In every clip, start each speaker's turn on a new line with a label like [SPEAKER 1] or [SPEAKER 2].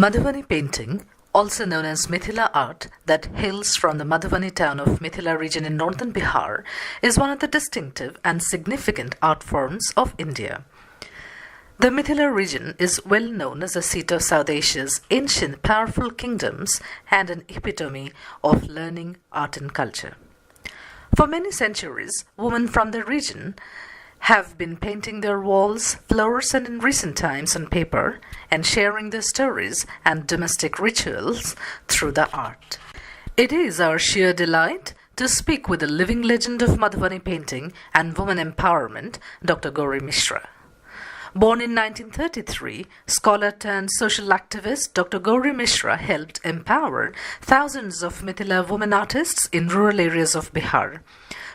[SPEAKER 1] Madhubani painting, also known as Mithila art, that hails from the Madhubani town of Mithila region in northern Bihar, is one of the distinctive and significant art forms of India. The Mithila region is well known as the seat of South Asia's ancient powerful kingdoms and an epitome of learning, art and culture. For many centuries, women from the region have been painting their walls, floors, and in recent times on paper, and sharing their stories and domestic rituals through the art. It is our sheer delight to speak with the living legend of Madhubani painting and women empowerment, Dr. Gauri Mishra. Born in 1933, scholar turned social activist Dr. Gauri Mishra helped empower thousands of Mithila women artists in rural areas of Bihar,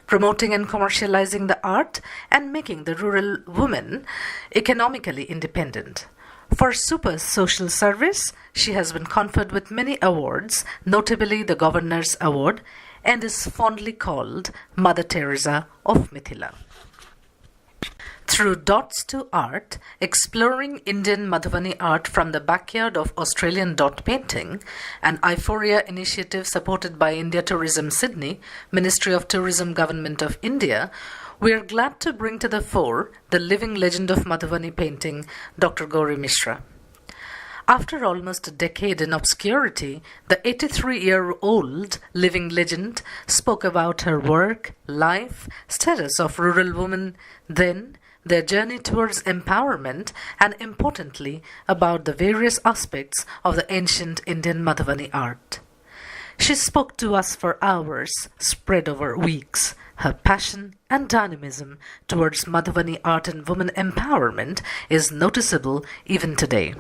[SPEAKER 1] promoting and commercializing the art and making the rural women economically independent. For super social service, she has been conferred with many awards, notably the Governor's Award, and is fondly called Mother Teresa of Mithila. Through Dots to Art, exploring Indian Madhubani art from the backyard of Australian dot painting, an Euphoria initiative supported by India Tourism Sydney, Ministry of Tourism Government of India, we are glad to bring to the fore the living legend of Madhubani painting, Dr. Gauri Mishra. After almost a decade in obscurity, the 83-year-old living legend spoke about her work, life, status of rural women then, their journey towards empowerment, and importantly, about the various aspects of the ancient Indian Madhubani art. She spoke to us for hours, spread over weeks. Her passion and dynamism towards Madhubani art and women empowerment is noticeable even today.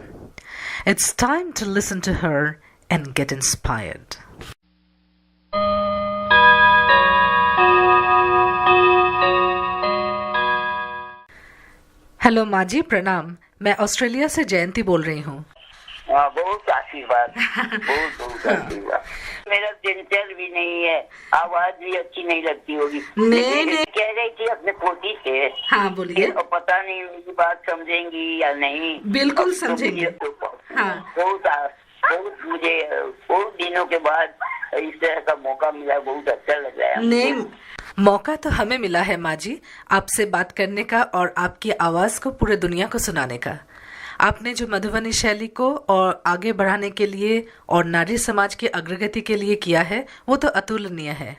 [SPEAKER 1] It's time to listen to her and get inspired. Hello माँ जी, प्रणाम। मैं Australia से जयंती बोल रही हूँ।
[SPEAKER 2] बहुत आशीर्वाद, बहुत आशीर्वाद। मेरा दिनचर्या भी नहीं है, आवाज भी अच्छी नहीं लगती होगी। नहीं कह रही थी अपने पोती से।
[SPEAKER 1] हाँ बोलिए।
[SPEAKER 2] पता नहीं मेरी बात समझेंगी या नहीं।
[SPEAKER 1] बिल्कुल समझेंगी।
[SPEAKER 2] हाँ। बहुत मुझे बहुत दिनों के बाद इस तरह का मौका मिला, बहुत अच्छा लग रहा है।
[SPEAKER 1] नहीं, मौका तो हमें मिला है माँ जी, आपसे बात करने का और आपकी आवाज को पूरे दुनिया को सुनाने का। आपने जो मधुबनी शैली को और आगे बढ़ाने के लिए और नारी समाज की अग्रगति के लिए किया है, वो तो अतुलनीय है।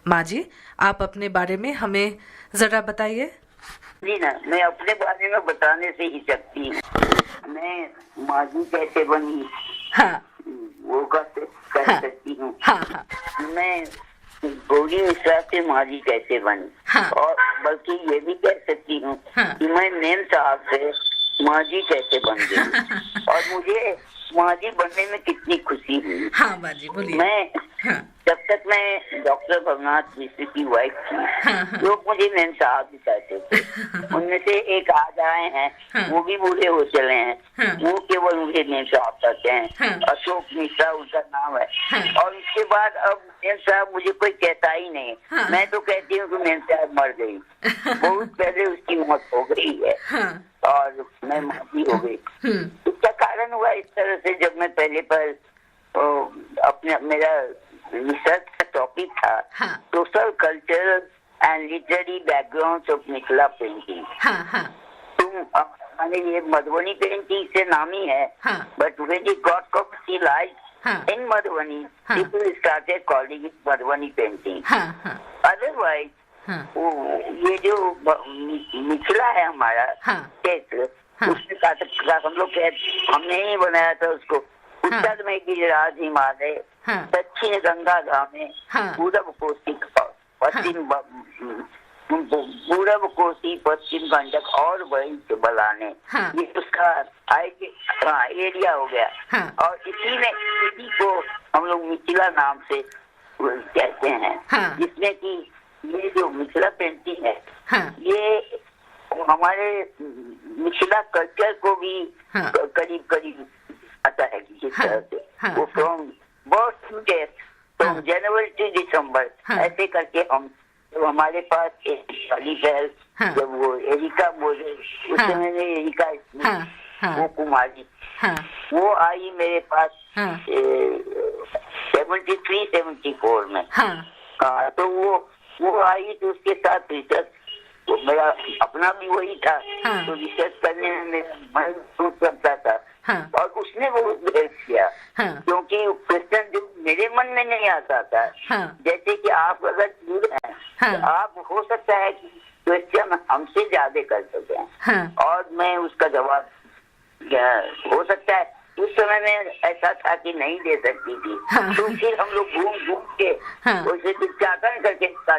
[SPEAKER 1] माँ जी, आप अपने बारे में हमें जरा बताइए।
[SPEAKER 2] जी ना, मैं अपने बारे में बताने से ही सकती हूँ। मैं माँ जी कैसे बनी,
[SPEAKER 1] हाँ,
[SPEAKER 2] वो कह सकती हूँ।
[SPEAKER 1] हाँ, हाँ।
[SPEAKER 2] मैं गौरी मिश्रा से माँ जी कैसे बनी,
[SPEAKER 1] हाँ।
[SPEAKER 2] और बल्कि ये भी कह सकती हूँ,
[SPEAKER 1] हाँ।
[SPEAKER 2] कि मैं मेम साहब से माँ जी कैसे बन गई और मुझे माँ जी बनने में कितनी खुशी हुई।
[SPEAKER 1] हाँ माँ जी बोलिए।
[SPEAKER 2] मैं
[SPEAKER 1] हाँ।
[SPEAKER 2] जब तक मैं डॉक्टर भवनाथ मिश्र की वाइफ थी,
[SPEAKER 1] हाँ।
[SPEAKER 2] लोग मुझे मेम साहब भी कहते थे। उनमें से एक आज आए हैं,
[SPEAKER 1] हाँ।
[SPEAKER 2] वो भी बूढ़े हो चले हैं,
[SPEAKER 1] हाँ।
[SPEAKER 2] वो केवल मुझे मेम साहब कहते हैं।
[SPEAKER 1] हाँ।
[SPEAKER 2] अशोक मिश्रा उनका नाम है।
[SPEAKER 1] हाँ।
[SPEAKER 2] और उसके बाद अब मेम साहब मुझे कोई कहता ही नहीं।
[SPEAKER 1] हाँ।
[SPEAKER 2] मैं तो कहती हूँ कि मेम साहब मर गई, बहुत पहले उसकी मौत हो गई है।
[SPEAKER 1] हाँ।
[SPEAKER 2] और मैं माजी हो गई। इसका कारण हुआ इस तरह से, जब मैं पहले पर अपने मेरा रिसर्च का टॉपिक था social cultural and literary background of Mithila painting. तुम माने ये मधुबनी पेंटिंग से नामी है, but when it got commercialised in Madhubani, people started calling it Madhubani painting. Otherwise ये जो मिथिला है हमारा क्षेत्र, उसमें हम लोग हमने ही बनाया था उसको। उत्तर में गिरिराज हिमालय, दक्षिण गंगा धामे, पूरब कोसी पश्चिम पूरब कोसी, पश्चिम गंडक और वही बलाने, ये उसका एरिया हो गया। और इसी को हम लोग मिथिला नाम से कहते हैं, जिसमें कि ये जो मिथिला पेंटिंग है, ये हमारे मिथिला कल्चर को भी करीब करीब आता है किसी तरह से। वो from birth to death, from January to December, ऐसे करके हम जब हमारे पास एक पहली पहल जब वो एरिका बोले, उस समय एरिका वो कुमारी
[SPEAKER 1] हाँ,
[SPEAKER 2] वो आई मेरे पास
[SPEAKER 1] हाँ,
[SPEAKER 2] 73-74 में।
[SPEAKER 1] हाँ,
[SPEAKER 2] तो वो आई तो उसके साथ रिसर्च, तो मेरा अपना भी वही था।
[SPEAKER 1] हाँ,
[SPEAKER 2] तो रिसर्च करने में मेरा मन टूट सकता था।
[SPEAKER 1] हाँ,
[SPEAKER 2] और उसने बहुत हेल्प किया,
[SPEAKER 1] हाँ,
[SPEAKER 2] क्योंकि क्वेश्चन जो मेरे मन में नहीं आता था,
[SPEAKER 1] हाँ,
[SPEAKER 2] जैसे कि आप अगर जुड़े हैं,
[SPEAKER 1] हाँ,
[SPEAKER 2] तो आप हो सकता है कि क्वेश्चन हमसे ज्यादा कर सके,
[SPEAKER 1] हाँ, और
[SPEAKER 2] मैं उसका जवाब हो सकता है उस समय में ऐसा था कि नहीं दे सकती थी।
[SPEAKER 1] हाँ,
[SPEAKER 2] तो फिर हम लोग घूम घूम के
[SPEAKER 1] हाँ,
[SPEAKER 2] उसे चाकन करके उसका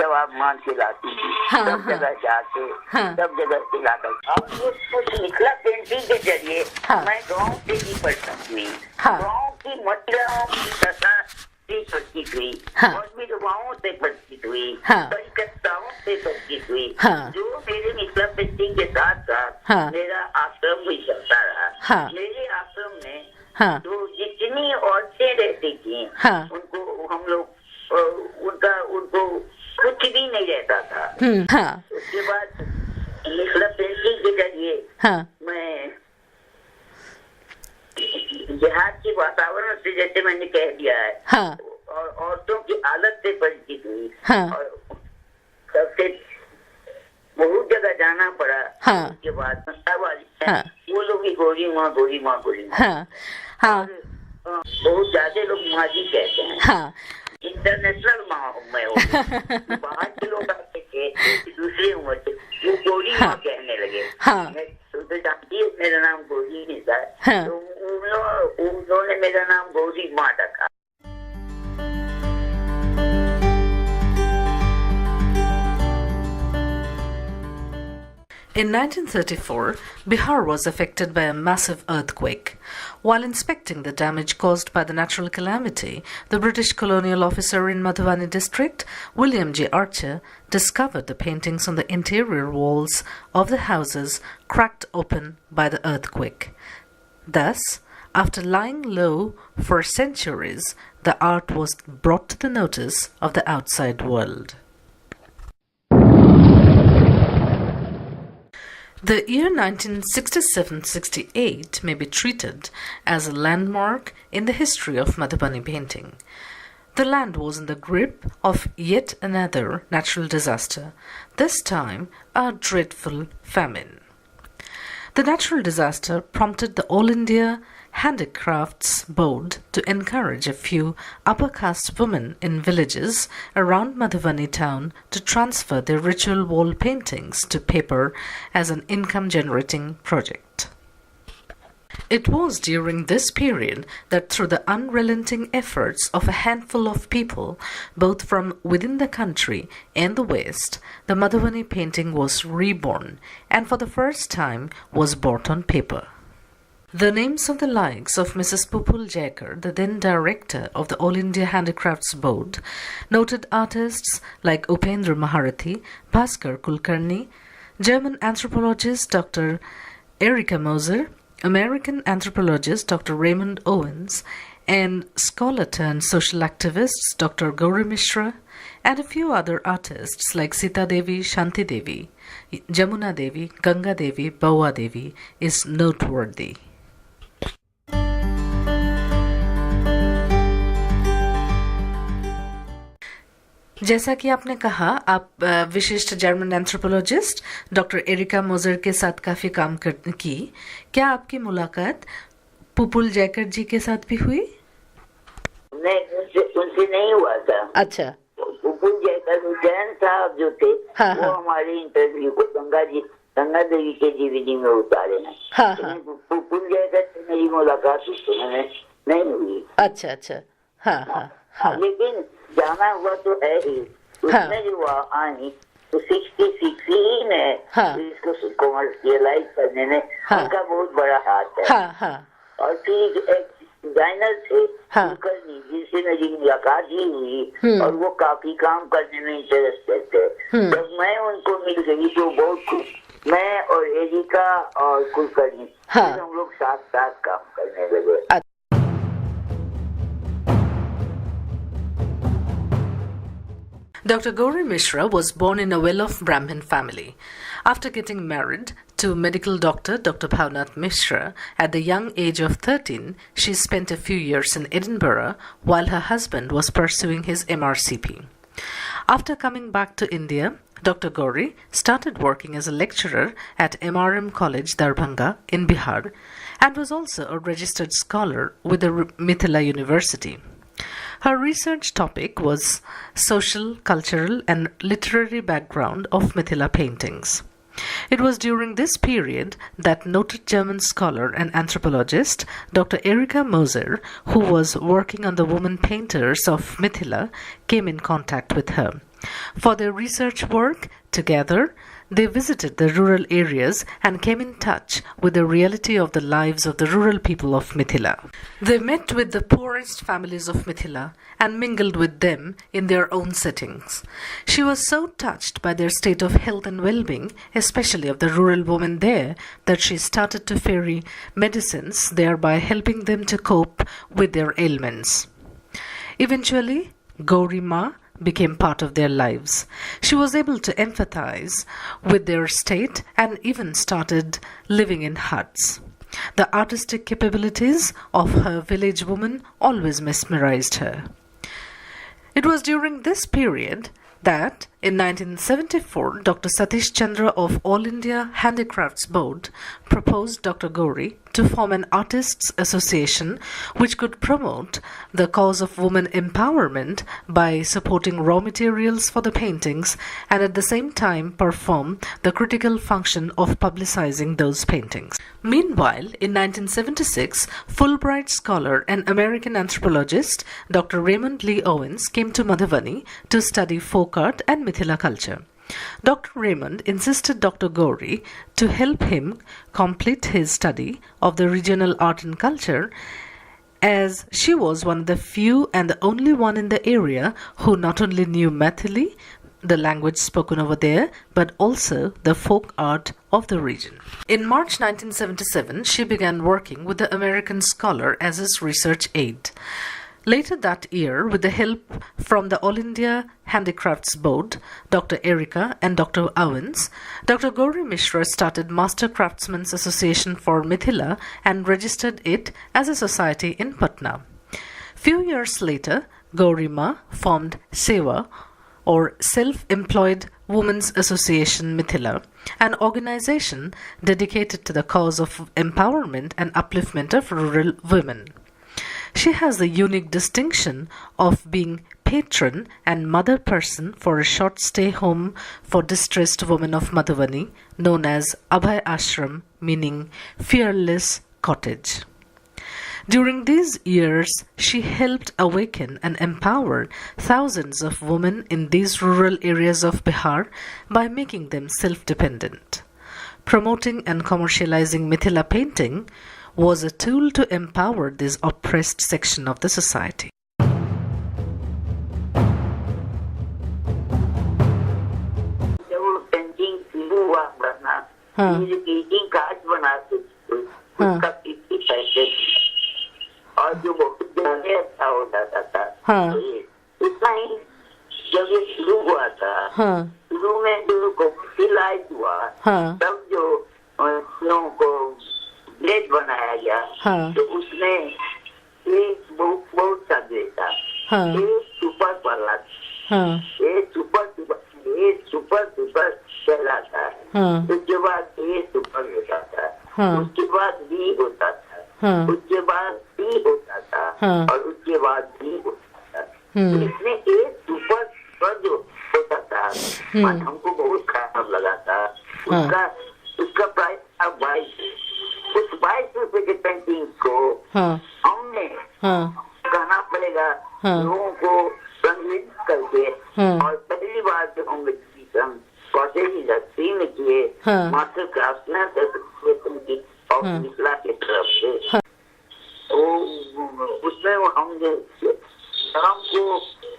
[SPEAKER 2] जवाब मान के लाती थी।
[SPEAKER 1] हाँ,
[SPEAKER 2] सब जगह जाके,
[SPEAKER 1] हाँ,
[SPEAKER 2] सब जगह से लाकर अब उस मिथिला पेंटिंग के जरिए
[SPEAKER 1] हाँ,
[SPEAKER 2] मैं गाँव से भी परिचित हुई।
[SPEAKER 1] हाँ,
[SPEAKER 2] गाँव की महिलाओं की दशा से परिचित हुई,
[SPEAKER 1] हाँ,
[SPEAKER 2] और विधवाओं से परिचित हुई,
[SPEAKER 1] हाँ,
[SPEAKER 2] परिकर्ताओं से परिचित हुई,
[SPEAKER 1] हाँ,
[SPEAKER 2] जो मेरे मिथिला पेंटिंग के साथ साथ
[SPEAKER 1] हाँ,
[SPEAKER 2] मेरा आश्रम भी चलता रहा।
[SPEAKER 1] हाँ,
[SPEAKER 2] मेरे आश्रम में
[SPEAKER 1] हाँ,
[SPEAKER 2] जो जितनी औरतें रहती थी,
[SPEAKER 1] हाँ, उनको
[SPEAKER 2] हम लोग उनको कुछ भी नहीं रहता था।
[SPEAKER 1] हाँ,
[SPEAKER 2] उसके बाद मिथिला पेंटिंग के जरिए
[SPEAKER 1] हाँ, मैं
[SPEAKER 2] बिहार के वातावरण से, जैसे मैंने कह दिया है,
[SPEAKER 1] हाँ,
[SPEAKER 2] और औरतों की हालत से परिचित हुई,
[SPEAKER 1] हाँ,
[SPEAKER 2] और सबसे बहुत जगह जाना पड़ा।
[SPEAKER 1] हाँ,
[SPEAKER 2] उसके बाद वाली
[SPEAKER 1] हाँ,
[SPEAKER 2] वो लोग भी गोरी माँ गोरी माँ गोरी माँ,
[SPEAKER 1] हाँ, हाँ,
[SPEAKER 2] बहुत ज्यादा लोग माँ जी कहते हैं।
[SPEAKER 1] हाँ,
[SPEAKER 2] इंटरनेशनल माँ मैं हो गई। बाहर के लोग आते थे दूसरे उम्र से, वो गोरी माँ
[SPEAKER 1] हाँ,
[SPEAKER 2] कहने लगे।
[SPEAKER 1] हाँ,
[SPEAKER 2] मैं तो जानती है मेरा नाम गौरी मिश्रा है,
[SPEAKER 1] हाँ,
[SPEAKER 2] तो उन्होंने मेरा नाम गौरी माँ रखा।
[SPEAKER 1] In 1934, Bihar was affected by a massive earthquake. While inspecting the damage caused by the natural calamity, the British colonial officer in Madhubani district, William J. Archer, discovered the paintings on the interior walls of the houses cracked open by the earthquake. Thus, after lying low for centuries, the art was brought to the notice of the outside world. The year 1967-68 may be treated as a landmark in the history of Madhubani painting. The land was in the grip of yet another natural disaster, this time a dreadful famine. The natural disaster prompted the All India Handicrafts Board to encourage a few upper caste women in villages around Madhubani town to transfer their ritual wall paintings to paper as an income-generating project. It was during this period that through the unrelenting efforts of a handful of people, both from within the country and the West, the Madhubani painting was reborn and for the first time was brought on paper. The names of the likes of Mrs. Pupul Jaikar, the then director of the All India Handicrafts Board, noted artists like Upendra Maharathi, Bhaskar Kulkarni, German anthropologist Dr. Erika Moser, American anthropologist Dr. Raymond Owens, and scholar-turned-social activists Dr. Gauri Mishra, and a few other artists like Sita Devi, Shanti Devi, Jamuna Devi, Ganga Devi, Bawa Devi is noteworthy. जैसा कि आपने कहा, आप विशिष्ट German anthropologist doctor areca मोजर के साथ काफी काम की। क्या आपकी मुलाकात पुपुल जैकर जी के साथ भी हुई?
[SPEAKER 2] नहीं, उनसे नहीं हुआ था।
[SPEAKER 1] अच्छा।
[SPEAKER 2] पुपुल जैकर जैन साहब जो थे,
[SPEAKER 1] हाँ,
[SPEAKER 2] वो हमारे इंटरव्यू को गंगा देवी के जीवनी में उतारे हैं।
[SPEAKER 1] हाँ, हाँ।
[SPEAKER 2] पुपुल जैकर से मेरी मुलाकात उस समय नहीं हुई।
[SPEAKER 1] अच्छा अच्छा। हाँ हाँ हाँ।
[SPEAKER 2] लेकिन जाना हुआ तो है ही। उसमें जो आई तो 66 ही ने इसको कॉमर्शियलाइज करने में उनका बहुत बड़ा हाथ है।
[SPEAKER 1] हाँ हाँ। और
[SPEAKER 2] फिर एक डिजाइनर थे जिनसे मेरी मुलाकात ही हुई, और वो काफी काम करने में इंटरेस्टेड थे। जब मैं उनको मिल गई तो बहुत खुश, मैं और एरिका और कुलकर्णी हम लोग साथ साथ काम करने लगे।
[SPEAKER 1] Dr. Gauri Mishra was born in a well-off Brahmin family. After getting married, to medical doctor Dr. Bhavnath Mishra, at the young age of 13, she spent a few years in Edinburgh while her husband was pursuing his MRCP. After coming back to India, Dr. Gauri started working as a lecturer at MRM College, Darbhanga, in Bihar, and was also a registered scholar with the Mithila University. Her research topic was social, cultural, and literary background of Mithila paintings. It was during this period that noted German scholar and anthropologist Dr. Erika Moser, who was working on the women painters of Mithila, came in contact with her. For their research work, together, they visited the rural areas and came in touch with the reality of the lives of the rural people of Mithila. They met with the poorest families of Mithila and mingled with them in their own settings. She was so touched by their state of health and well-being, especially of the rural women there, that she started to ferry medicines, thereby helping them to cope with their ailments. Eventually, Gauri Ma became part of their lives. She was able to empathize with their state and even started living in huts. The artistic capabilities of her village woman always mesmerized her. It was during this period that in 1974 Dr. Satish Chandra of All India Handicrafts Board proposed Dr. Gauri to form an artists' association which could promote the cause of women empowerment by supporting raw materials for the paintings and at the same time perform the critical function of publicizing those paintings. Meanwhile, in 1976, Fulbright scholar and American anthropologist Dr. Raymond Lee Owens came to Madhubani to study folk art and Mithila culture. Dr. Raymond insisted Dr. Gauri to help him complete his study of the regional art and culture, as she was one of the few and the only one in the area who not only knew Maithili, the language spoken over there, but also the folk art of the region. In March 1977, she began working with the American scholar as his research aide. Later that year, with the help from the All India Handicrafts Board, Dr. Erika and Dr. Owens, Dr. Gauri Mishra started Master Craftsmen's Association for Mithila and registered it as a society in Patna. Few years later, Gauri Ma formed SEWA, or Self-Employed Women's Association Mithila, an organization dedicated to the cause of empowerment and upliftment of rural women. She has the unique distinction of being patron and mother person for a short stay home for distressed women of Madhubani, known as Abhay Ashram, meaning fearless cottage. During these years, she helped awaken and empower thousands of women in these rural areas of Bihar by making them self-dependent. Promoting and commercializing Mithila painting was a tool to empower this oppressed section of the society.
[SPEAKER 2] और जो बहुत ज्यादा अच्छा हो जाता था उतना ही जब ये शुरू हुआ था शुरू में जो कमर्शियलाइज हुआ तब जो लोगों को ब्लेड बनाया गया तो उसमें एक बहुत सा ग्रेड था एक सुपर वाला एक सुपर चला था उसके बाद ए सुपर होता था उसके बाद बी होता था उसके बाद सी होता था और उसके बाद डी होता था तो इसमें एक सुपर जो होता था हमको बहुत खराब लगा था उसका प्राइस था 22 उस 22 रुपए के पेंटिंग को हमने कहना पड़ेगा लोगों को संगीत करके और पहली बार जो हम कॉलेज इंडस्ट्री में किए मास्टर क्राफ्टमैन एसोसिएशन की और मिथिला की तरफ से तो उसमें हमने काम को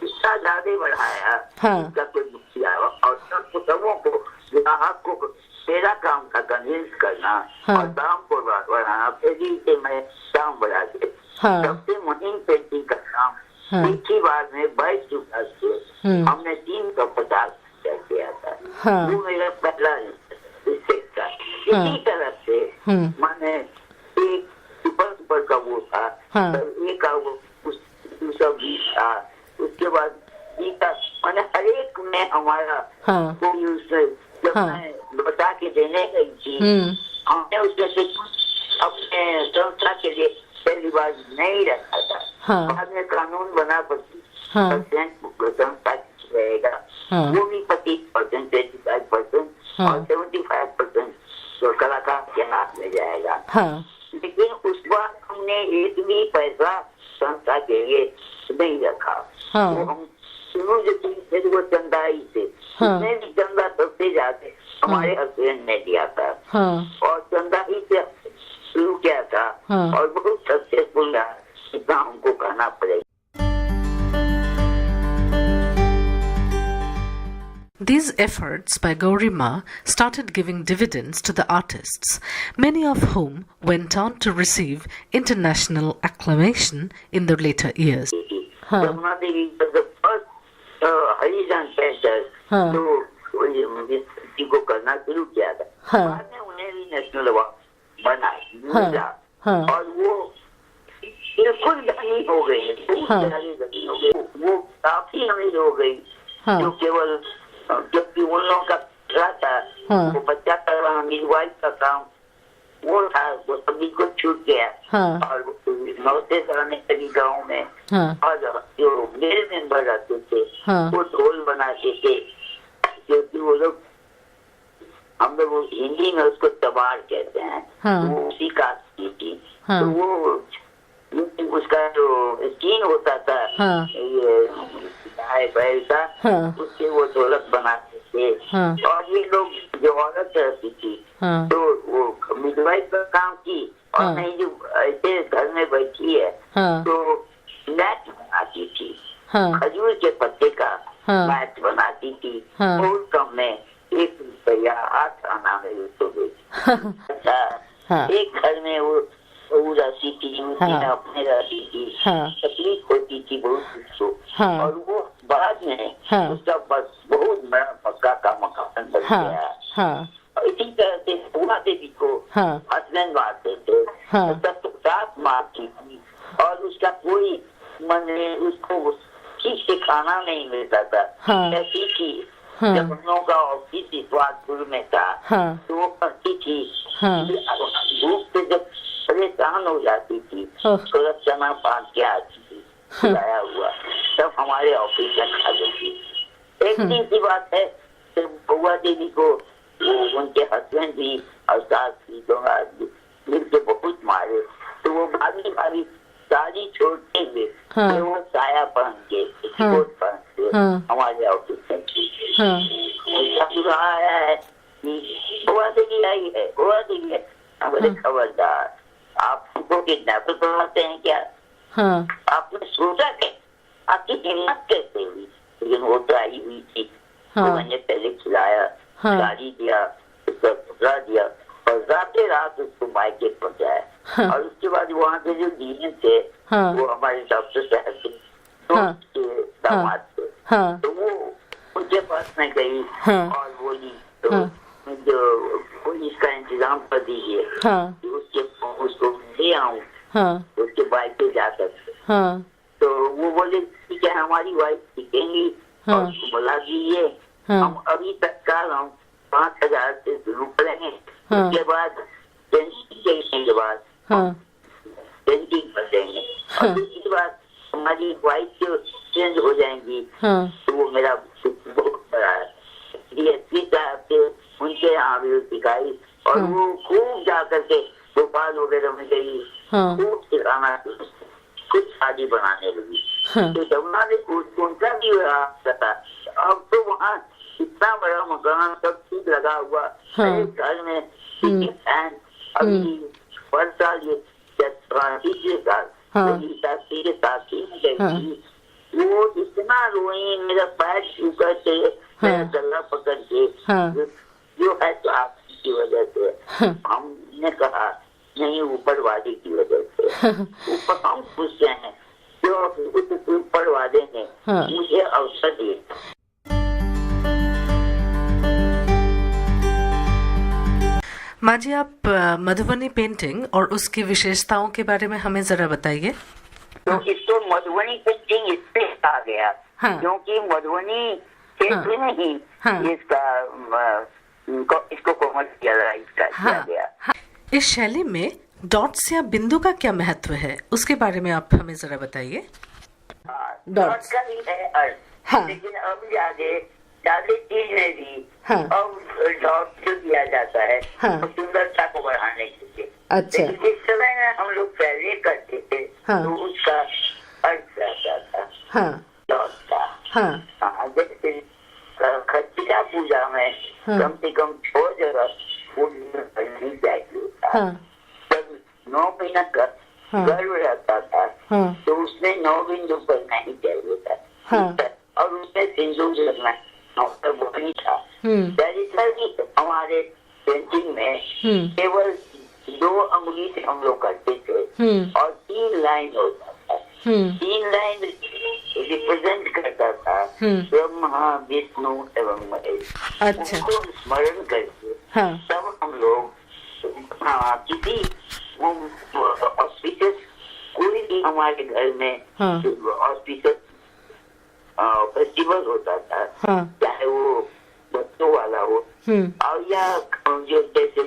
[SPEAKER 2] इतना ज्यादा बढ़ाया इसका कोई मुखिया और सबों को ग्राहक को मेरा काम था कन्विंस करना और दाम को बढ़ाना फिर से मैं दाम बढ़ा के सबसे मुहिम पेंटिंग का काम एक ही बार में 22 रुपया से हमने 350 किया था वो मेरा पहला था। इसी तरह से माने एक सुपर का वो था, एक का वो दूसरा बीस था, उसके बाद गीता, मैंने हर एक में हमारा कोई उससे जब मैं बता के देने गई थी, हमने उसमें से अपने संस्था के लिए पहली बार नहीं रखा था। बाद में कानून बना 25% संस्था रहेगा, वो भी 25%, 25% और 75% कलाकार के हाथ में जाएगा। लेकिन उस बार हमने एक भी पैसा संस्था के लिए नहीं रखा। तो हम सुनो जो थे वो चंदाई से, उसने भी चंदा सबसे ज्यादा हमारे हस्बैंड ने दिया था और चंदाई से शुरू किया था और बहुत सक्सेसफुल रहा, इतना हमको कहना पड़ेगा।
[SPEAKER 1] These efforts by Gauri Ma started giving dividends to the artists, many of whom went on to receive international acclamation in the later years.
[SPEAKER 2] Yamuna Devi was the first Harijan painter to को करना शुरू किया था। बाद में उन्हें भी national award बना और वो बिल्कुल धनी हो गई, धनी हो गई, वो काफी अमीर हो गई, जो केवल जबकि उन लोगों का था वो बच्चा करवाना मिडवाइफ का काम वो था, वो सभी को छूट गया और नौते कराने लगी गाँव में। और जो मेरे मेंबर रहते थे वो ढोल बनाते थे, क्योंकि वो लोग हम लोग हिंदी में उसको तबार कहते हैं, वो उसी कास्ट की थी। तो वो उसका जो स्कीन होता था ये बैल का, उससे वो ढोलक बनाते थे। और ये लोग जो औरत रहती थी तो वो मिडवाइफ का काम की और नहीं जो ऐसे घर में बैठी है तो मैट बनाती थी, खजूर के पत्ते का मैट बनाती थी, बहुत कम में 1 रुपया 8 आना में उसको बेच। एक घर में वो रहती थी, अपने रहती थी, तकलीफ होती थी बहुत उसको, और वो बाद में उसका बस बहुत बड़ा पक्का का मकान बन गया। इसी तरह से बुआ देवी को हस्बैंड मारते थे, तब साथ मारती थी और उसका कोई मन उसको ठीक से खाना नहीं मिलता था। ऐसी थी जब हम लोगों का ऑफिस स्वादपुर में था तो वो करती थी धूप से जब परेशान हो जाती थी थोड़ा चना पान के आती थी खिलाया हुआ, तब हमारे ऑफिस में खा लेती। एक दिन की बात है जब बुआ देवी को उनके हस्बैंड भी और सास भी दोनों आदमी मिलके बहुत मारे, तो वो भारी साड़ी छोड़ते हुए वो साया पहन के कोट पहन के हमारे ऑफिस में आया है, बुआ देवी आई है, बुआ देवी है। हमारे खबरदार, आप हमको किडनैपर बनाते हैं क्या? आपने सोचा क्या? आपकी हिम्मत कैसे हुई? लेकिन वो तो आई हुई थी, तो मैंने पहले खिलाया, साड़ी दिया, उसका कपड़ा दिया और रातें रात उसको मायके पहुंचाया। और उसके बाद वहाँ के जो डीएन थे वो हमारे डॉक्टर साहब के दामाद थे, तो वो उनके पास में गई और बोली तो जो पुलिस का इंतजाम कर दीजिए, उसको ले आऊँ उसके बाइक पे जाकर। तो वो बोले ठीक है, हमारी वाइफ सीखेंगी और उसको बुला दीजिए, हम अभी तत्काल हम 5,000 से शुरू करेंगे, उसके बाद पेंटिंग के बाद पेंटिंग कर देंगे और उसके बाद हमारी वाइफ जो चेंज हो जाएंगी तो वो मेरा बहुत बड़ा है। डीएसपी साहब थे, उनके यहाँ भी सिखाई और वो खूब जा करके भोपाल वगैरह में गई, खूब सिखाना, कुछ शादी बनाने लगी। तो जमुना ने उनका भी था। अब तो वहाँ इतना बड़ा मकान सब चीज लगा हुआ, घर में फैन अभी हर साल ये वो इतना रोई, मेरा पैर शुगर से मेरा गला पकड़ के जो है तो आपकी वजह से। हमने कहा नहीं, ऊपर वाले की वजह से। ऊपर हम खुश हैं जो ऊपर वाले ने मुझे अवसर दिए।
[SPEAKER 1] माँ जी, आप मधुबनी पेंटिंग और उसकी विशेषताओं के बारे में हमें जरा बताइए।
[SPEAKER 2] तो इसको मधुबनी पेंटिंग इससे कहा गया क्योंकि मधुबनी क्षेत्र में ही इसको कॉमर्शियलाइज किया गया।
[SPEAKER 1] इस शैली में डॉट्स या बिंदु का क्या महत्व है, उसके बारे में आप हमें जरा बताइए।
[SPEAKER 2] डॉट्स का भी है अर्थ, लेकिन अब ज्यादा चीज में भी अब डॉट जो दिया जाता है तो सुंदरता को बढ़ाने के लिए।
[SPEAKER 1] अच्छा।
[SPEAKER 2] लेकिन जिस समय में हम लोग पहले करते थे तो उसका अर्थ रहता था डॉट का। जैसे खच्चीला पूजा में कम से कम 6 जगह पढ़नी चाहिए। तब 9 महीना का गर्भ रहता था तो उसमें 9 बिंदु पढ़ना ही चाहिए था और उसमें सिंदूर लगना वही था। हमारे पेंटिंग में केवल 2 अंगुली से हम लोग करते थे और 3 लाइन होता था। 3 लाइन रिप्रेजेंट करता था ब्रह्मा विष्णु एवं महेश।
[SPEAKER 1] अच्छा।
[SPEAKER 2] उनको स्मरण करके तब हम लोग किसी ऑस्पिशियस कोई भी हमारे घर में ऑस्पिशियस फेस्टिवल होता था, चाहे वो बच्चों वाला हो और या जो जैसे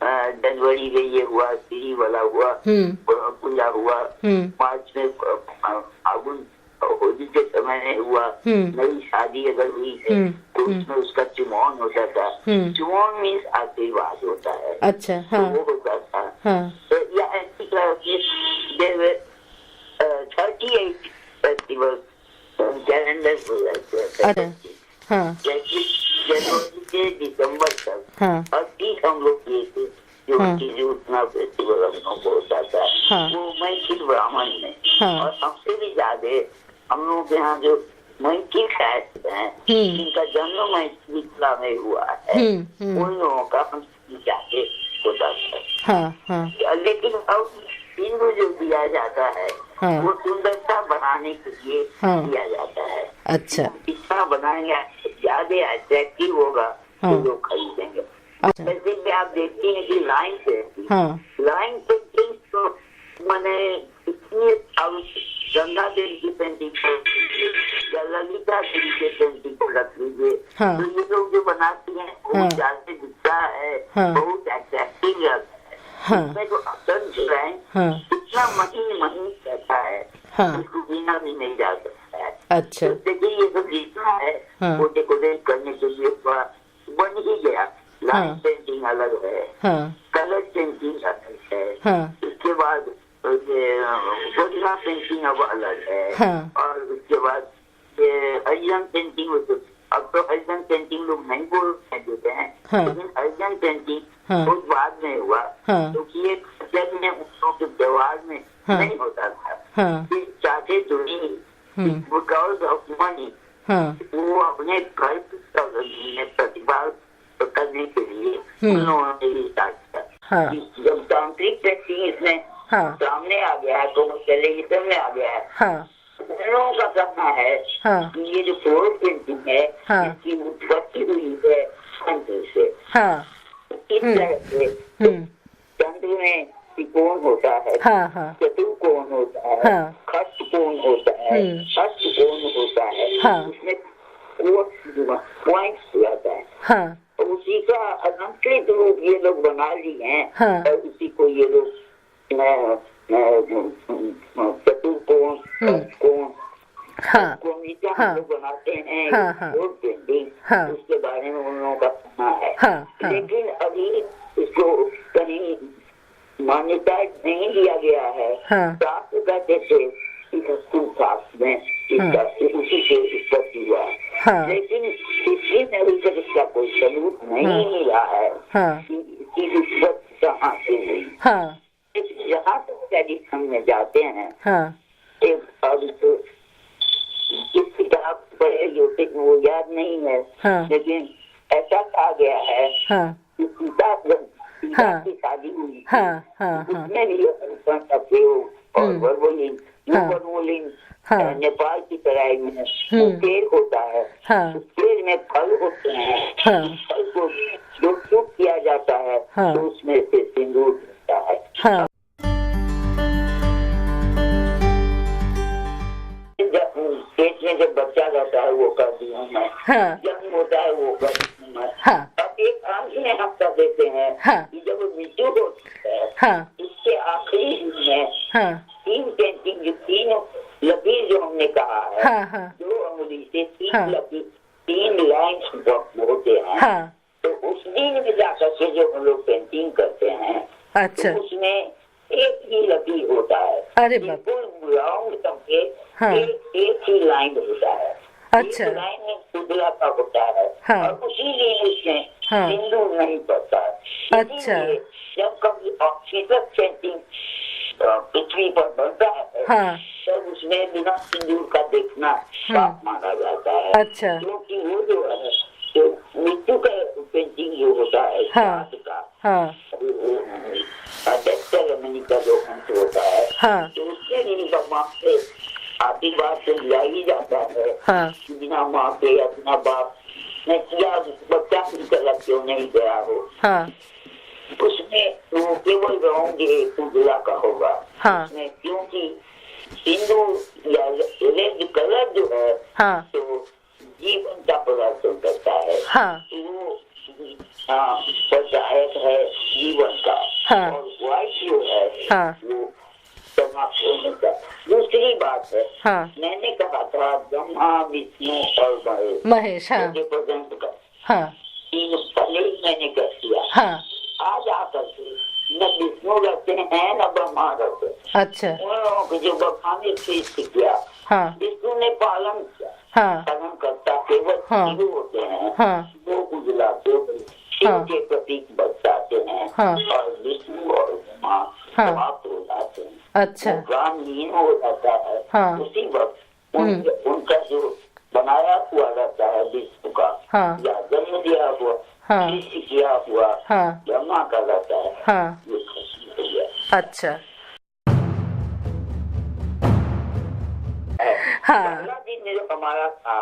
[SPEAKER 2] जनवरी में ये हुआ, श्री वाला हुआ, पूजा हुआ, मार्च में फागुन होली के समय में हुआ, नई शादी अगर हुई है तो उसमें उसका चुमावन होता था। चुमावन मीन्स आशीर्वाद होता है।
[SPEAKER 1] अच्छा।
[SPEAKER 2] तो वो होता था। तो या ऐसी तरह के 38 फेस्टिवल कैलेंडर हो जाते हैं। जनवरी से दिसंबर तक और 30 हम लोग किए थे जो उतना फेस्टिवल हम लोग को होता था वो मैथिल ब्राह्मण में। और सबसे भी ज्यादा हम लोग के यहाँ जो मैथिल शायद हैं जिनका जन्म मिथिला में हुआ है उन लोगों का हम जाके होता था। लेकिन अब बिंदु जो दिया जाता है वो सुंदरता बढ़ाने के लिए दिया जाता है।
[SPEAKER 1] अच्छा।
[SPEAKER 2] इतना बनाएंगे ज्यादा अट्रैक्टिव होगा तो लोग खरीदेंगे। जैसे कि आप देखती हैं कि लाइन पेंटिंग तो मैंने इतनी अब गंगा देवी की पेंटिंग या ललिता देवी की पेंटिंग को रख लीजिए तो ये लोग जो बनाती हैं बहुत ज्यादा दिखता है, बहुत अट्रैक्टिव लगता है। इसमें जो असन जो है इतना महीन रहता है उसको जीना भी नहीं जा सकता है।
[SPEAKER 1] अच्छा।
[SPEAKER 2] तो देखिए ये सब जितना है वो डेकोरेट करने के लिए बन ही गया। लाइन पेंटिंग अलग है, कलर पेंटिंग अलग है, उसके बाद गोरिल्ला पेंटिंग अब अलग है और उसके बाद हरिजन पेंटिंग। अब तो हरिजन पेंटिंग लोग नहीं बोल देते हैं लेकिन हरिजन पेंटिंग बहुत बाद में हुआ क्योंकि ये के व्यवहार में नहीं होता था। चाहते तो बिकॉज ऑफ मनी वो अपने घर में प्रतिभा करने के लिए उन लोगों ने भी स्टार्ट किया। जब तांत्रिक पेंटिंग इसमें सामने आ गया है तो टेलीविजन में आ गया है उन लोगों का कहना है कि ये जो फ्लोर पेंटिंग है इसकी उत्पत्ति हुई है चंद्र से। इस तरह से चंद्र में त्रिकोण होता है, चतुर्कोण होता है, खष्टकोण होता है, अष्टकोण होता है, उसमें पॉइंट्स रहता है। उसी का अलंकृत रूप ये लोग बना लिए हैं और उसी को ये लोग चतुर्कोण कोण हम लोग बनाते हैं रोड पेंटिंग, उसके बारे में उन लोगों का कहना है। लेकिन अभी इसको कहीं मान्यता नहीं दिया गया है। शास्त्र कहते थे शास्त्र में उसी से उत्पत्ति हुआ लेकिन इसलिए अभी तक इसका कोई सबूत नहीं मिला है कि इसकी उत्पत्ति कहाँ से हुई। जहाँ तक ट्रेडिशन में जाते हैं एक अब तो इस किताब पढ़े जो वो याद नहीं है लेकिन ऐसा कहा गया है कि सीता की शादी हुई उसमें भी का प्रयोग और वर्बोलिंग नेपाल की तराई में पेड़ होता है, उस पेड़ में फल होते हैं, फल को जो सूख किया जाता है तो उसमें से सिंदूर मिलता है। जब पेट में जब बच्चा रहता है वो कर दी हूँ मैं, जन्म होता है वो कर दी हूँ मैं। अब एक आखिरी हफ्ता देते हैं कि जब मृत्यु होती है इसके आखिरी दिन में तीन पेंटिंग, जो तीन लकीर जो हमने कहा है, 2 अंगुली से 3 लकीर, 3 लाइन्स होते हैं, तो उस दिन में जाकर के जो हम लोग पेंटिंग करते हैं, तो उसमें एक ही लकीर होता है, बिल्कुल राउंड करके एक ही लाइन होता है। अच्छा। एक लाइन में शुक्ला का होता है और उसी दिन उसमें सिंदूर नहीं पड़ता है। अच्छा। जब कभी ऑक्सीजन पेंटिंग पृथ्वी पर बनता है तब उसमें बिना सिंदूर का देखना पाप माना जाता है। अच्छा। क्योंकि वो जो है जो मृत्यु का पेंटिंग जो होता है का का जो अंश होता है, तो उसके लिए भगवान से आशीर्वाद से लिया ही जाता है। बिना माँ के अपना बाप ने किया बच्चा निकल क्यों नहीं गया हो, उसमें वो केवल रहोगे उजला का होगा। उसमें क्योंकि हिंदू या रेड कलर जो है तो जीवन का प्रदर्शन करता है, वो सहायक है जीवन का, और व्हाइट जो है वो समाप्त होने का। दूसरी बात है, मैंने कहा था ब्रह्मा विष्णु और महेश पर्यंत का तीन पहले ही मैंने कर दिया। आज आकर के न विष्णु रहते हैं न ब्रह्मा रहते हैं। अच्छा। उन लोगों को जो ब्रह्मा ने सृष्टि किया, विष्णु ने पालन किया, पालन करता केवल शिव होते हैं, वो उजला शिव के प्रतीक बरसाते हैं और विष्णु और ब्रह्मा समाप्त हो जाते हैं। अच्छा। ज्ञानहीन हो जाता है उसी वक्त उनका जो बनाया हुआ रहता है विष्णु का या जन्म दिया हुआ सृष्टि किया हुआ ब्रह्मा का रहता है, ये खत्म हो गया। अच्छा। पहला दिन जो हमारा था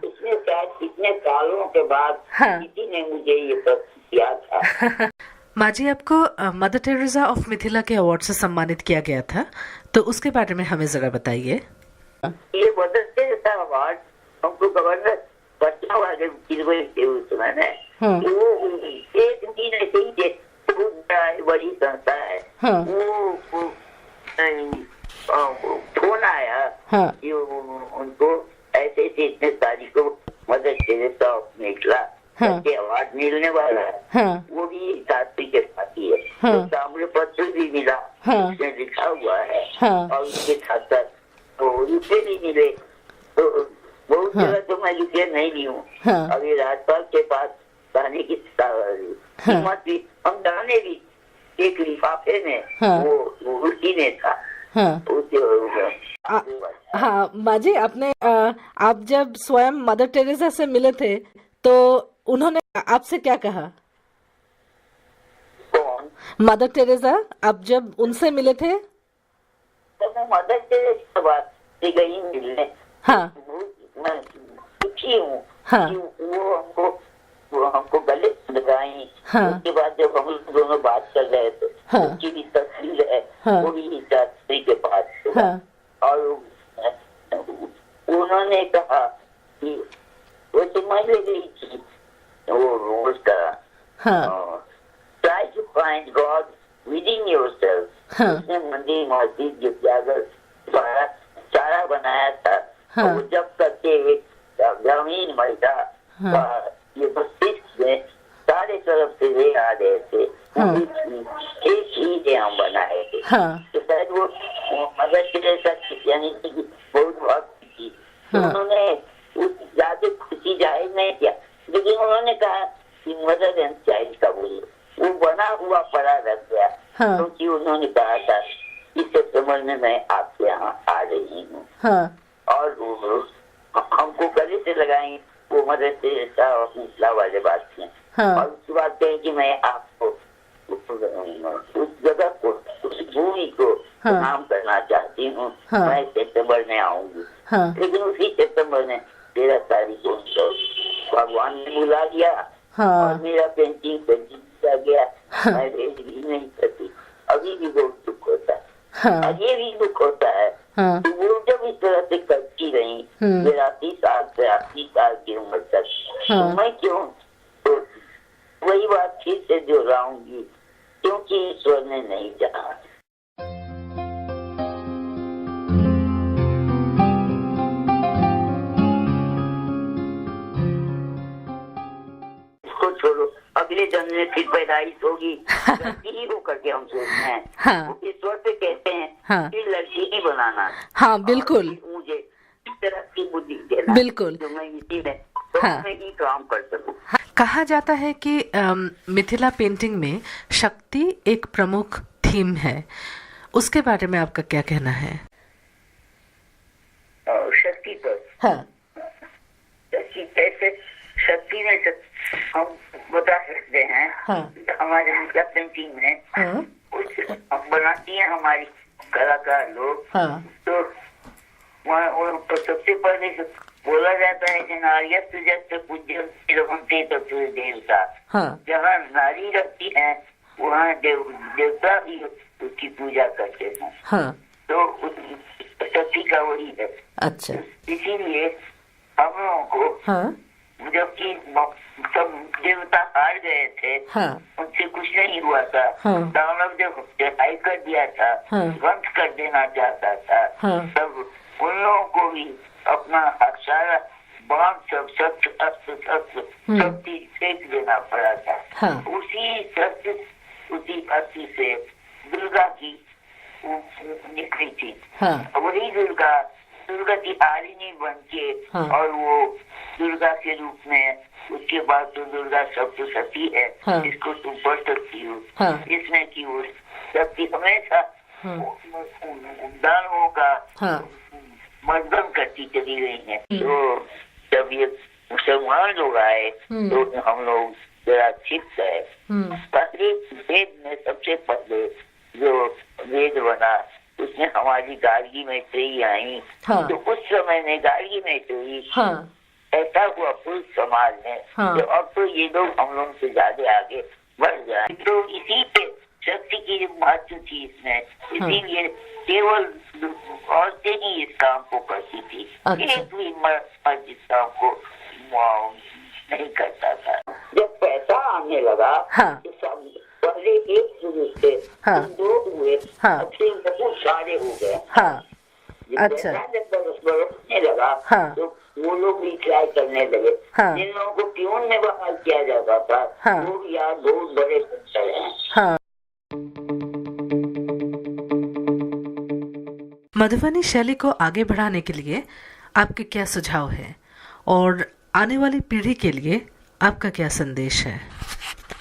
[SPEAKER 2] उसमें शायद इतने सालों के बाद किसी ने मुझे ये प्रश्न किया था।
[SPEAKER 1] माँ जी, आपको मदर टेरेसा ऑफ मिथिला के अवार्ड से सम्मानित किया गया था, तो उसके बारे में हमें जरा बताइए।
[SPEAKER 2] ये मदर टेरेसा अवार्ड हमको गवर्नर पटना वाले थे उस समय में, वो एक दिन ऐसे ही बड़ी संस्था है, वो फोन आया कि उनको ऐसे इतने तारीख को मदर टेरेसा ऑफ मिथिला के अवार्ड मिलने वाला है, वो भी शास्त्री के साथ ही है। तो ताम्र पत्र भी मिला, उसमें लिखा हुआ है, और उसके साथ साथ तो रुपये भी मिले। तो बहुत जगह तो मैं रुपये नहीं ली हूँ। अभी राज्यपाल के पास जाने की हिम्मत भी, हम जाने भी एक लिफाफे में वो उसी ने था।
[SPEAKER 1] हाँ माँ जी, आपने आप जब स्वयं मदर टेरेसा से मिले थे तो उन्होंने आपसे क्या कहा?
[SPEAKER 2] कौन?
[SPEAKER 1] मदर टेरेसा, आप जब उनसे मिले थे?
[SPEAKER 2] तो मैं मदर टेरेसा बात से गई मिलने। मैं दुखी हूँ कि वो हमको गले लगाई। उसके बाद जब हम दोनों बात कर रहे थे, उनकी भी तस्वीर है, वो भी शास्त्री के पास, और उन्होंने कहा कि वो समझ गई थी वो रोज का try to find God within yourself। उसने मंदिर मस्जिद गिरजाघर सारा बनाया था। वो जब करते ग्रामीण महिला ये मस्तिष्क में सारे तरफ से वे आ रहे थे, एक ही हम बनाए थे। तो शायद वो मदर टेरेसा यानी कि बहुत भक्त थी, उन्होंने ज्यादा खुशी जाहिर नहीं किया, लेकिन उन्होंने कहा कि मदर एंड चाइल्ड का वो बना हुआ पड़ा रह गया, क्योंकि उन्होंने कहा था इस सितंबर में मैं आपके यहाँ आ रही हूँ, और हमको गले से लगाई। वो मदर टेरेसा और मिथिला वाले बात थी, और उसके बाद कही कि मैं आपको उस जगह को, उस भूमि को नाम करना चाहती हूँ, मैं सितंबर में आऊंगी। लेकिन उसी सितंबर में 13 तारीख को भगवान ने बुला दिया और मेरा पेंटिंग बच्चा गया, मैरिज भी नहीं करती, अभी भी बहुत दुख होता है। और ये भी दुख होता है कि वो जब इस तरह से करती रही 82 साल से 80 साल की उम्र तक, तो मैं क्यों, तो वही बात फिर से दोहराऊंगी, क्योंकि ईश्वर ने नहीं चाहा। इसको छोड़ो, अगले जन्म में फिर पैदाइश होगी, लड़की ही हो करके हम सोचते हैं। हाँ। ईश्वर से कहते हैं कि लड़की ही बनाना। हाँ बिल्कुल, मुझे इस तरह की बुद्धि देना, बिल्कुल, जो मैं इसी में मैं ही काम कर सकूं।
[SPEAKER 1] कहा जाता है कि मिथिला पेंटिंग में शक्ति एक प्रमुख थीम है, उसके बारे में आपका क्या कहना है?
[SPEAKER 2] शक्ति पर, हाँ, शक्ति कैसे, शक्ति में हम बता सकते हैं। हाँ। हमारे मिथिला पेंटिंग में कुछ बनाती है हमारी कलाकार लोग। हाँ। तो सबसे पहले बोला जाता है कि नारियत जैसे पूज्य देवता। हाँ। जहाँ नारी रहती है वहाँ देवता भी उसकी पूजा करते हैं। हाँ। तो शक्ति का वही है। अच्छा। इसीलिए हम लोगों को, हाँ, जबकि सब देवता हार गए थे, हाँ, उनसे कुछ नहीं हुआ था, हाँ, दानव जब चढ़ाई कर दिया था, हाँ, ध्वंस कर देना चाहता था, हाँ, तब उन लोगों को भी अपना सारा बाण सब शक्ति फेंक देना पड़ा था। हाँ। उसी शक्ति, उसी अस्थि से दुर्गा की निकली थी। हाँ। वही दुर्गा की हारिनी बन के, हाँ, और वो दुर्गा के रूप में, उसके बाद तो दुर्गा सप्तशती है। हाँ। इसको तुम पढ़ सकती हो। हाँ। इसमें की वो शक्ति हमेशा, हाँ, दानवों का, हाँ, मर्दन करती चली गई है। तो जब ये मुसलमान लोग आए तो हम लोग जरा छिप गए। पहले वेद में सबसे पहले जो वेद बना उसमें हमारी गार्गी मैत्रेयी आई। हाँ। तो उस समय में गार्गी मैत्रेयी, हाँ, ऐसा हुआ पुरुष समाज में। हाँ। तो अब तो ये लोग हम लोग से ज्यादा आगे बढ़ जाए, तो इसी पे शक्ति की महत्व थी इसमें। इसीलिए केवल औरतें ही इस काम को करती थी। अच्छा। एक भी मर्द इस काम को नहीं करता था। जब पैसा आने लगा, हाँ, तो सब पहले एक पुरुष थे, हाँ, दो हुए, हाँ, फिर बहुत सारे हो गए। हाँ। अच्छा। जब बरसने लगा, हाँ, तो वो लोग भी ट्राई करने लगे। हाँ। जिन लोगों को प्यून में बहाल किया जाता था, हाँ, वो यार बहुत बड़े पेंटर हैं। हाँ।
[SPEAKER 1] मधुबनी शैली को आगे बढ़ाने के लिए आपके क्या सुझाव है और आने वाली पीढ़ी के लिए आपका क्या संदेश है?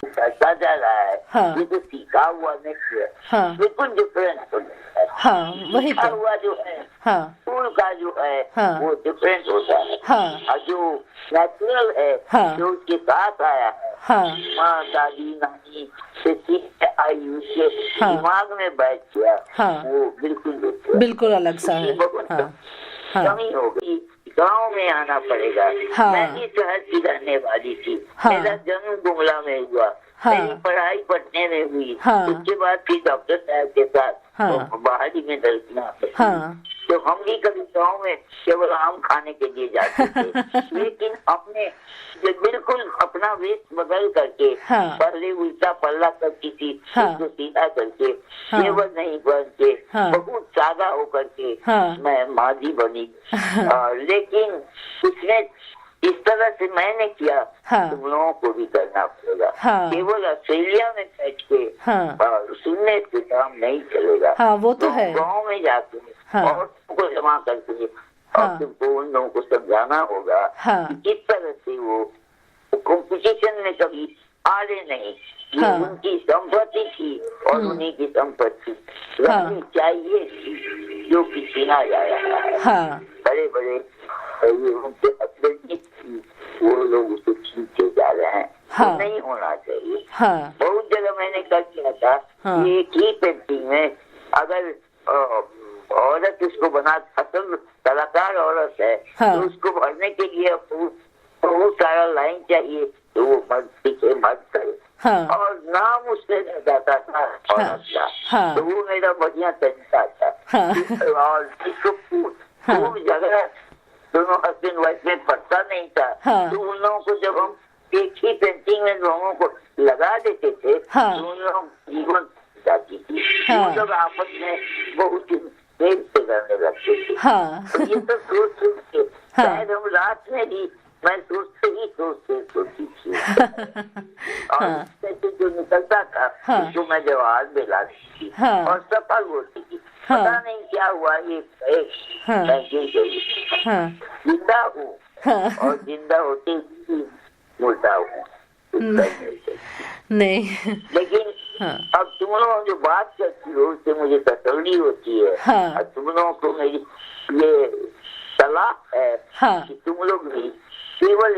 [SPEAKER 2] करता जा रहा है। हाँ। ये जो सीखा हुआ नृत्य, हाँ, बिल्कुल डिफरेंट होता है। हाँ, वही तो। हुआ जो है, हाँ, स्कूल का जो है, हाँ, वो डिफरेंट होता है। हाँ। और जो नेचुरल है, हाँ, जो उसके साथ आया है, हाँ, माँ, दादी, नानी से सीख आई, उसके, हाँ, दिमाग में बैठ गया, हाँ, वो बिल्कुल अलग सा है। हाँ। कमी हो गई, गाँव में आना पड़ेगा। हाँ। मैं भी शहर की रहने वाली थी। हाँ। मेरा जन्म गुमला में हुआ। हाँ। मेरी पढ़ाई पटने में हुई। हाँ। उसके बाद फिर डॉक्टर साहब के साथ, हाँ, तो बाहर ही में दर्शना। हाँ। तो हम भी कभी गाँव में केवल आम खाने के लिए जाते थे। लेकिन हमने बिल्कुल अपना वेश बदल करके, हाँ, पहले उल्टा पल्ला करती थी, हाँ, उसको सीधा करके, केवल नहीं बन के, हाँ, बहुत सादा होकर के, हाँ, मैं माधी बनी। लेकिन उसने इस तरह से मैंने किया। हाँ। तुम लोगों को भी करना पड़ेगा। हाँ। केवल ऑस्ट्रेलिया में बैठ के, हाँ, सुनने से काम नहीं चलेगा। हाँ, वो तो है। गाँव में जाके, हाँ, औरतों को जमा करके, हाँ, और तुमको उन लोगों को समझाना होगा, हाँ, कि किस तरह से वो कंपटीशन में कभी आगे नहीं। हाँ। ये उनकी संपत्ति थी और उन्हीं की संपत्ति रहनी चाहिए थी, जो कि छीना जा रहा है। हाँ। बड़े बड़े उनके वो लोग उसको छीनते जा रहे हैं। हाँ। तो नहीं होना चाहिए। हाँ। बहुत जगह मैंने कर किया था। हाँ। ये की पेंटिंग में अगर औरत उसको बना, असल कलाकार औरत है, हाँ, तो उसको भरने के लिए बहुत सारा लाइन चाहिए, तो वो मर्द पीछे मर्द करे।
[SPEAKER 1] हाँ,
[SPEAKER 2] और नाम उससे रह जाता था औरत का।
[SPEAKER 1] हाँ,
[SPEAKER 2] तो वो मेरा बढ़िया तरीका था।
[SPEAKER 1] हाँ,
[SPEAKER 2] और इसको खूब जगह दोनों हस्बैंड वाइफ में पड़ता नहीं था।
[SPEAKER 1] हाँ,
[SPEAKER 2] तो उन लोगों को जब हम एक ही पेंटिंग में लोगों को लगा देते थे,
[SPEAKER 1] हाँ,
[SPEAKER 2] तो उन लोगों जीवन जाती थी।
[SPEAKER 1] हाँ,
[SPEAKER 2] वो लोग आपस में बहुत ही प्रेम से करने लगते थे।
[SPEAKER 1] हाँ,
[SPEAKER 2] तो ये सब सोच के
[SPEAKER 1] हाँ,
[SPEAKER 2] शायद हम रात में भी मैं सोचती थी। और इससे जो निकलता था उसको मैं जवाब में ला देती थी और सफल होती थी। पता नहीं क्या हुआ, ये जिंदा हूँ और जिंदा होते ही मुर्दा हूँ।
[SPEAKER 1] नहीं,
[SPEAKER 2] लेकिन अब तुम लोग जो बात करती हो उससे मुझे तसल्ली होती है। और तुम लोगों को मेरी ये सलाह है कि तुम लोग भी केवल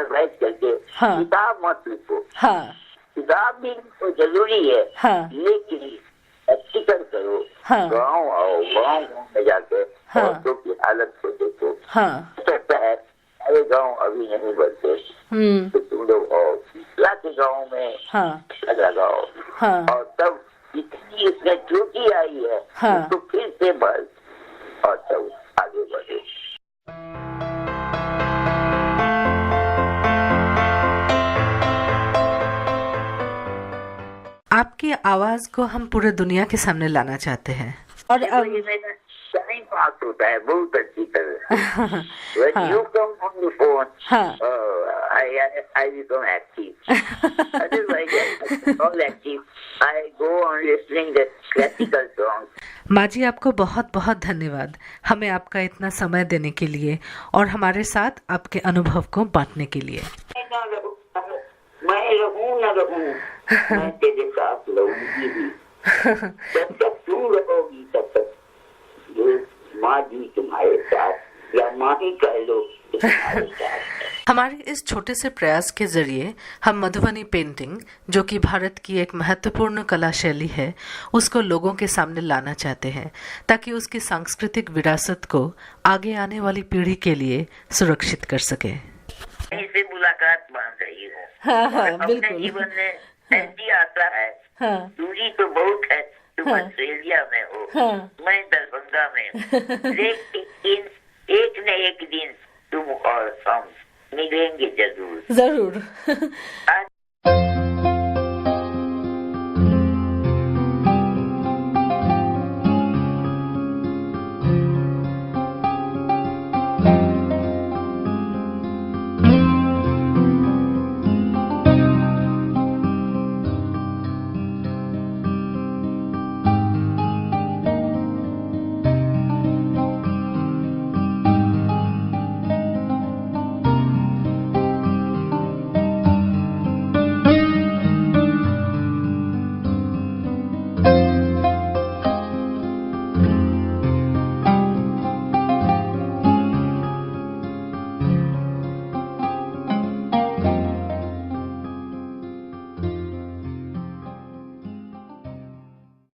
[SPEAKER 2] बैठ करके किताब मत लिखो। किताब भी तो जरूरी है, लेकिन प्रैक्टिकल करो। गाँव आओ, गाँव में जाकर औरतों की हालत को देखो। कहता है अरे गाँव अभी नहीं बढ़ते, तो तुम लोग और पिछला के गाँव में लगाओ और तब इतनी इसमें त्रुटि आई है तो फिर से बढ़ और तब आगे बढ़े।
[SPEAKER 1] आपकी आवाज को हम पूरे दुनिया के सामने लाना चाहते हैं और अब
[SPEAKER 2] टाइम पास होता है बहुत अच्छी तरह से। When you come on the phone, I become active. Otherwise, I'm not active. I go on listening the classical songs.
[SPEAKER 1] माँ जी, आपको बहुत बहुत धन्यवाद हमें आपका इतना समय देने के लिए और हमारे साथ आपके अनुभव को बांटने के लिए।
[SPEAKER 2] मैं रहूं न रहूं, मैं तेरे साथ रहूंगी भी। जब तक तू रहोगी तब तक माँ जी तुम्हारे साथ, या माँ ही कह लो तुम्हारे साथ।
[SPEAKER 1] हमारे इस छोटे से प्रयास के जरिए हम मधुबनी पेंटिंग, जो कि भारत की एक महत्वपूर्ण कला शैली है, उसको लोगों के सामने लाना चाहते हैं ताकि उसकी सांस्कृतिक विरासत को आगे आने वाली पीढ़ी के लिए सुरक्षित कर सके।
[SPEAKER 2] से मुलाकात मान रही हूँ। अपने जीवन में ऐसी आता है, दूरी तो बहुत है, तुम ऑस्ट्रेलिया में हो, मैं दरभंगा में हूँ, लेकिन एक न एक दिन तुम और हम मिलेंगे जरूर।